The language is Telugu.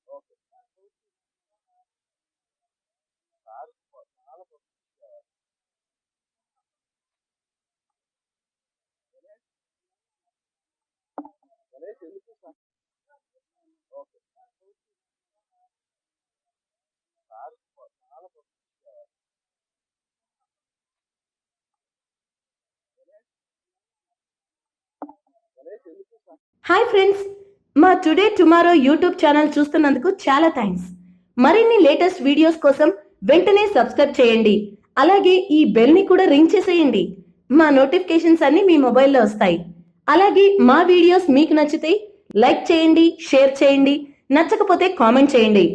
ఓకే. సార్ చాలా పంపించారు. గణేష్ గణేష్ ఎందుకు సార్? ఓకే. సార్ చాలా పంపించారు. గణేష్ గణేష్ ఎందుకు సార్? హాయ్ ఫ్రెండ్స్, మా టుడే టుమారో యూట్యూబ్ ఛానల్ చూస్తున్నందుకు చాలా థ్యాంక్స్. మరిన్ని లేటెస్ట్ వీడియోస్ కోసం వెంటనే సబ్స్క్రైబ్ చేయండి. అలాగే ఈ బెల్ ని కూడా రింగ్ చేసేయండి. మా నోటిఫికేషన్స్ అన్ని మీ మొబైల్లో వస్తాయి. అలాగే మా వీడియోస్ మీకు నచ్చితే లైక్ చేయండి, షేర్ చేయండి, నచ్చకపోతే కామెంట్ చేయండి.